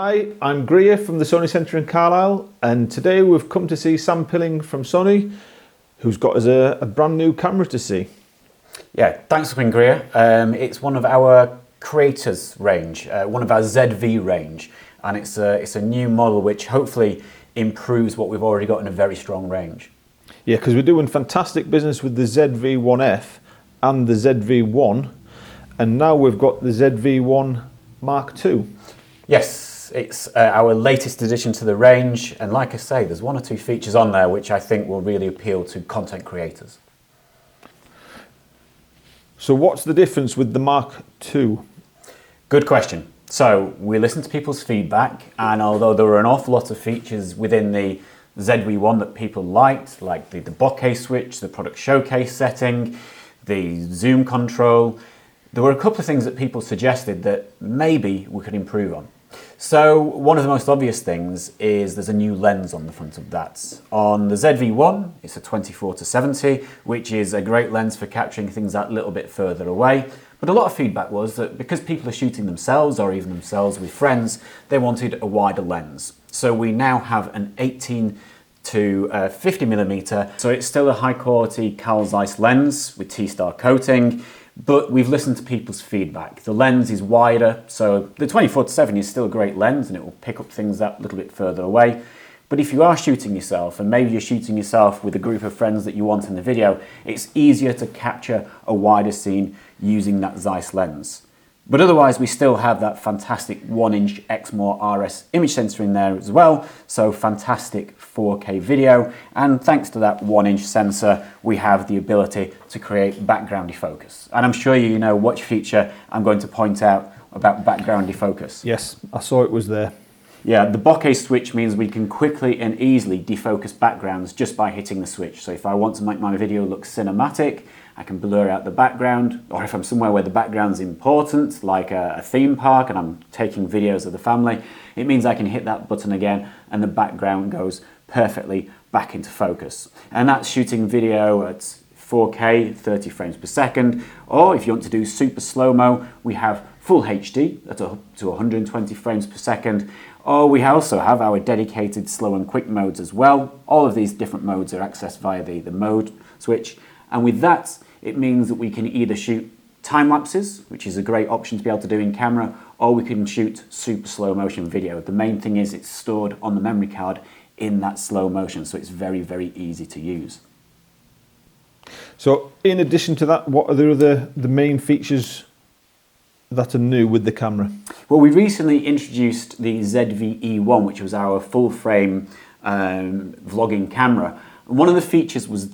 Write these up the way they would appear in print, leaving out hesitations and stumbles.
Hi, I'm Grier from the Sony Centre in Carlisle, and today we've come to see Sam Pilling from Sony, who's got us a brand new camera to see. Yeah, thanks for coming, Grier. It's one of our creators range, one of our ZV range, and it's a new model which hopefully improves what we've already got in a very strong range. Yeah, because we're doing fantastic business with the ZV1F and the ZV1, and now we've got the ZV1 Mark II. Yes, it's our latest addition to the range, and like I say, there's one or two features on there which I think will really appeal to content creators. So what's the difference with the Mark II? Good question. So we listened to people's feedback, and although there were an awful lot of features within the ZV1 that people liked, like the bokeh switch, the product showcase setting, the zoom control, there were a couple of things that people suggested that maybe we could improve on. So one of the most obvious things is there's a new lens on the front of that. On the ZV1, it's a 24-70, which is a great lens for capturing things that little bit further away. But a lot of feedback was that because people are shooting themselves or even themselves with friends, they wanted a wider lens. So we now have an 18 to 50mm, so it's still a high quality Carl Zeiss lens with T-star coating, but we've listened to people's feedback. The lens is wider, so the 24-70 is still a great lens and it will pick up things that little bit further away. But if you are shooting yourself, and maybe you're shooting yourself with a group of friends that you want in the video, it's easier to capture a wider scene using that Zeiss lens. But otherwise, we still have that fantastic 1-inch Exmor RS image sensor in there as well, so fantastic 4K video. And thanks to that 1-inch sensor, we have the ability to create background defocus. And I'm sure you know which feature I'm going to point out about background defocus. Yes, I saw it was there. Yeah, the bokeh switch means we can quickly and easily defocus backgrounds just by hitting the switch. So if I want to make my video look cinematic, I can blur out the background, or if I'm somewhere where the background's important, like a theme park and I'm taking videos of the family, it means I can hit that button again and the background goes perfectly back into focus. And that's shooting video at 4K, 30 frames per second, or if you want to do super slow-mo, we have full HD at up to 120 frames per second, or we also have our dedicated slow and quick modes as well. All of these different modes are accessed via the mode switch, and with that, it means that we can either shoot time lapses, which is a great option to be able to do in camera, or we can shoot super slow motion video. The main thing is it's stored on the memory card in that slow motion, so it's very, very easy to use. So in addition to that, what are the main features that are new with the camera? Well, we recently introduced the ZV1, which was our full frame vlogging camera. And one of the features was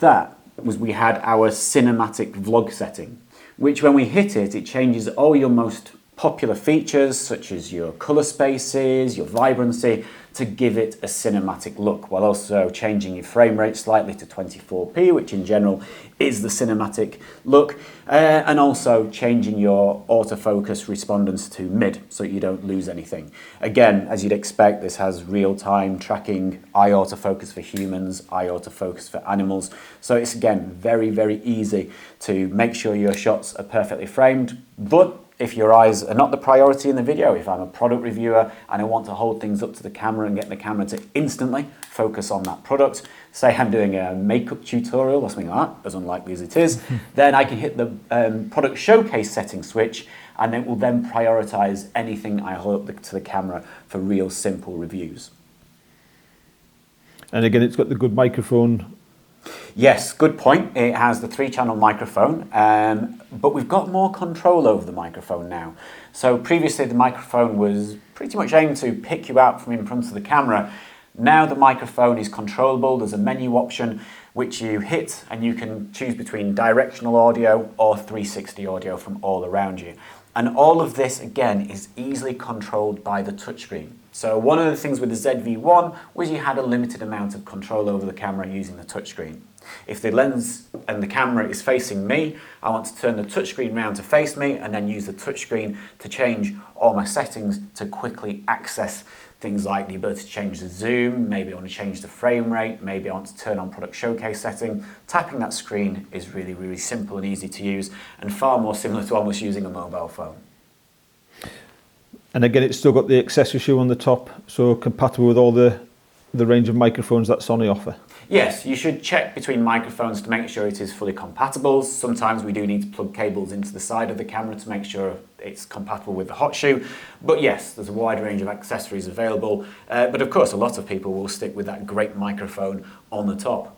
we had our cinematic vlog setting, which when we hit it, it changes all your most popular features, such as your color spaces, your vibrancy, to give it a cinematic look, while also changing your frame rate slightly to 24p, which in general is the cinematic look, and also changing your autofocus respondence to mid, so you don't lose anything. Again, as you'd expect, this has real-time tracking, eye autofocus for humans, eye autofocus for animals, so it's again very, very easy to make sure your shots are perfectly framed. But if your eyes are not the priority in the video, if I'm a product reviewer and I want to hold things up to the camera and get the camera to instantly focus on that product, say I'm doing a makeup tutorial or something like that, as unlikely as it is, then I can hit the product showcase setting switch, and it will then prioritize anything I hold up to the camera for real simple reviews. And again, it's got the good microphone. Yes, good point. It has the 3-channel microphone, but we've got more control over the microphone now. So previously the microphone was pretty much aimed to pick you out from in front of the camera. Now the microphone is controllable. There's a menu option which you hit and you can choose between directional audio or 360 audio from all around you. And all of this, again, is easily controlled by the touchscreen. So one of the things with the ZV1 was you had a limited amount of control over the camera using the touchscreen. If the lens and the camera is facing me, I want to turn the touchscreen round to face me and then use the touchscreen to change all my settings to quickly access things like the ability to change the zoom, maybe I want to change the frame rate, maybe I want to turn on product showcase setting. Tapping that screen is really, really simple and easy to use and far more similar to almost using a mobile phone. And again, it's still got the accessory shoe on the top, so compatible with all the range of microphones that Sony offer. Yes, you should check between microphones to make sure it is fully compatible. Sometimes we do need to plug cables into the side of the camera to make sure it's compatible with the hot shoe. But yes, there's a wide range of accessories available. But of course, a lot of people will stick with that great microphone on the top.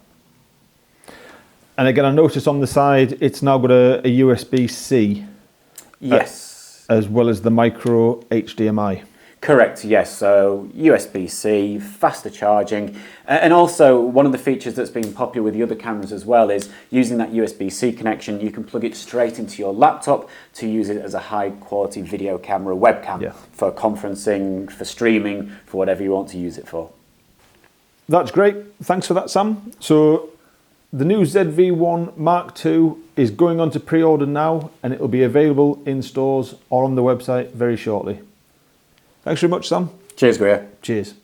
And again, I noticed on the side, it's now got a USB-C. Yes. As well as the micro HDMI. Correct, yes. So USB-C, faster charging. And also, one of the features that's been popular with the other cameras as well is using that USB-C connection, you can plug it straight into your laptop to use it as a high-quality video camera, webcam, for conferencing, for streaming, for whatever you want to use it for. That's great. Thanks for that, Sam. So the new ZV1 Mark II is going on to pre-order now, and it will be available in stores or on the website very shortly. Thanks very much, Sam. Cheers, Grier. Cheers.